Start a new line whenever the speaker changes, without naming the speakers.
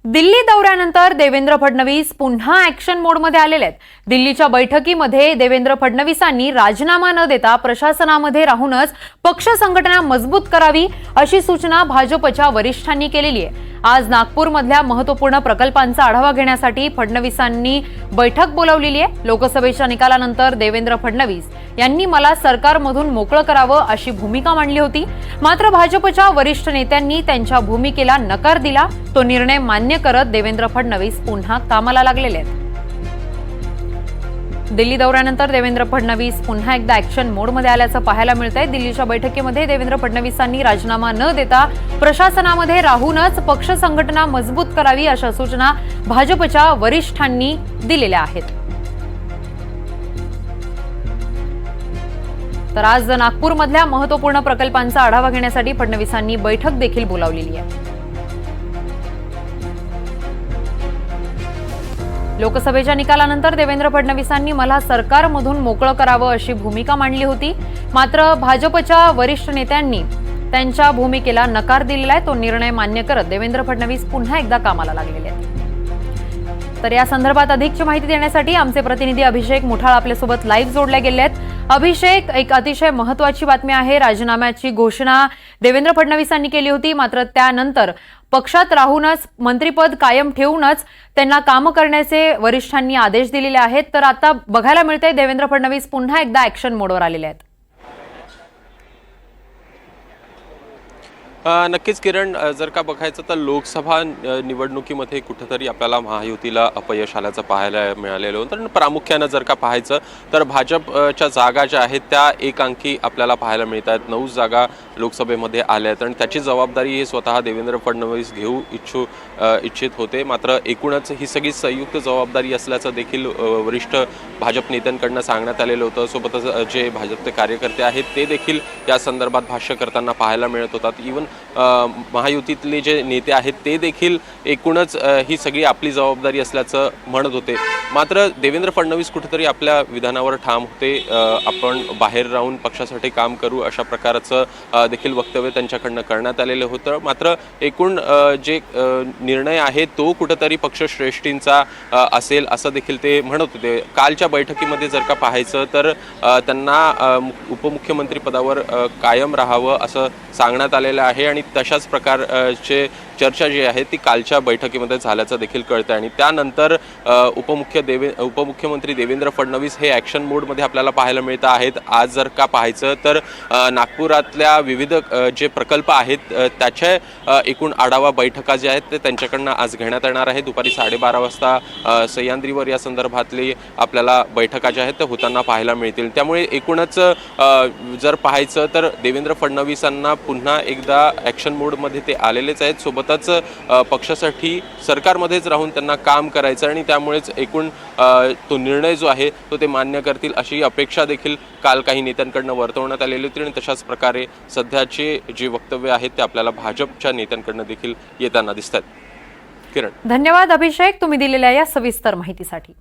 दिल्ली दौऱ्यानंतर देवेंद्र फडणवीस पुन्हा ऍक्शन मोडमध्ये आलेले आहेत। दिल्लीच्या बैठकीमध्ये देवेंद्र फडणवीसांनी राजीनामा न देता प्रशासनामध्ये राहूनच पक्ष संघटना मजबूत करावी अशी सूचना भाजपच्या वरिष्ठांनी केलेली आहे। आज नागपूरमधल्या महत्त्वपूर्ण प्रकल्पांचा आढावा घेण्यासाठी फडणवीसांनी बैठक बोलावलेली आहे। लोकसभेच्या निकालानंतर देवेंद्र फडणवीस यांनी मला सरकारमधून मोकळं करावं अशी भूमिका मांडली होती, मात्र भाजपच्या वरिष्ठ नेत्यांनी त्यांच्या भूमिकेला नकार दिला। तो निर्णय मान्य करत देवेंद्र फडणवीस पुन्हा कामाला लागलेले आहेत। दिल्ली दौऱ्यानंतर देवेंद्र फडणवीस पुन्हा एकदा ऍक्शन मोडमध्ये आल्याचं पाहायला मिळतंय। दिल्लीच्या बैठकीमध्ये देवेंद्र फडणवीसांनी राजीनामा न देता प्रशासनामध्ये राहूनच पक्ष संघटना मजबूत करावी अशा सूचना भाजपच्या वरिष्ठांनी दिलेल्या आहेत। तर आज नागपूरमधल्या महत्त्वपूर्ण प्रकल्पांचा आढावा घेण्यासाठी फडणवीसांनी बैठक देखील बोलावलेली आहे। लोकसभेच्या निकालानंतर देवेंद्र फडणवीसांनी मला सरकारमधून मोकळं करावं अशी भूमिका मांडली होती, मात्र भाजपच्या वरिष्ठ नेत्यांनी त्यांच्या भूमिकेला नकार दिलेला आहे। तो निर्णय मान्य करत देवेंद्र फडणवीस पुन्हा एकदा कामाला लागलेले आहेत। तर या संदर्भात अधिकची माहिती देण्यासाठी आमचे प्रतिनिधी अभिषेक मुठाळ आपल्यासोबत लाईव्ह जोडले गेले आहेत। अभिषेक, एक अतिशय महत्त्वाची बातमी आहे। राजीनाम्याची घोषणा देवेंद्र फडणवीसांनी केली होती, मात्र त्यानंतर पक्षात राहूनच मंत्रिपद कायम ठेवूनच त्यांना काम करण्याचे वरिष्ठांनी आदेश दिलेले आहेत। तर आता बघायला मिळतंय देवेंद्र फडणवीस पुन्हा एकदा ऍक्शन मोडवर आलेले आहेत।
नक्कीच किरण, जर का बघायचं तर लोकसभा निवडणुकीमध्ये कुठेतरी आपल्याला महायुतीला अपयश आल्याचं पाहायला मिळालेलं होतं। तर प्रामुख्यानं जर का पाहायचं तर भाजपच्या जागा ज्या आहेत त्या एक अंकी आपल्याला पाहायला मिळतात। 9 जागा लोकसभेमध्ये आल्या आहेत आणि त्याची जबाबदारी हे स्वतः देवेंद्र फडणवीस घेऊ इच्छित होते, मात्र एकूणच ही सगळी संयुक्त जबाबदारी असल्याचं देखील वरिष्ठ भाजप नेत्यांकडनं सांगण्यात आलेलं होतं। सोबतच जे भाजपचे कार्यकर्ते आहेत ते देखील या संदर्भात भाष्य करताना पाहायला मिळत होतात। इव्हन महायुतीतले जे नेते आहेत ते देखील एकूणच ही सगळी आपली जबाबदारी असल्याचं म्हणत होते, मात्र देवेंद्र फडणवीस कुठेतरी आपल्या विधानावर ठाम होते। आपण बाहेर राहून पक्षासाठी काम करू अशा प्रकारचं देखील वक्तव्य त्यांच्याकडनं करण्यात आलेलं होतं। मात्र एकूण जे निर्णय आहे तो कुठेतरी पक्षश्रेष्ठींचा असेल असं देखील ते म्हणत होते। कालच्या बैठकीमध्ये जर का पाहायचं तर त्यांना उपमुख्यमंत्री पदावर कायम राहावं असं सांगण्यात आलेलं आहे आणि तशाच प्रकारचे चर्चा जी आहे ती कालच्या बैठकीमध्ये झाल्याचं देखील कळतं आणि त्यानंतर उपमुख्यमंत्री देवेंद्र फडणवीस हे ॲक्शन मोडमध्ये आपल्याला पाहायला मिळत आहेत। आज जर का पाहायचं तर नागपुरातल्या विविध जे प्रकल्प आहेत त्याच्या एकूण आढावा बैठका ज्या आहेत ते त्यांच्याकडनं आज घेण्यात येणार आहे। दुपारी 12:30 वाजता सह्याद्रीवर या संदर्भातली आपल्याला बैठका ज्या आहेत त्या होताना पाहायला मिळतील। त्यामुळे एकूणच जर पाहायचं तर देवेंद्र फडणवीसांना पुन्हा एकदा ॲक्शन मोडमध्ये ते आलेलेच आहेत। सोबतच पक्षासाठी सरकारमध्येच राहून त्यांना काम करायचं आणि त्यामुळेच एकूण तो निर्णय जो आहे तो ते मान्य करतील अशी अपेक्षा देखील काल काही नेत्यांकडनं वर्तवण्यात आलेली होती आणि तशाच प्रकारे सध्याचे जे वक्तव्य आहेत ते आपल्याला भाजपच्या नेत्यांकडनं देखील येताना दिसतात। किरण,
धन्यवाद अभिषेक, तुम्ही दिलेल्या या सविस्तर माहितीसाठी।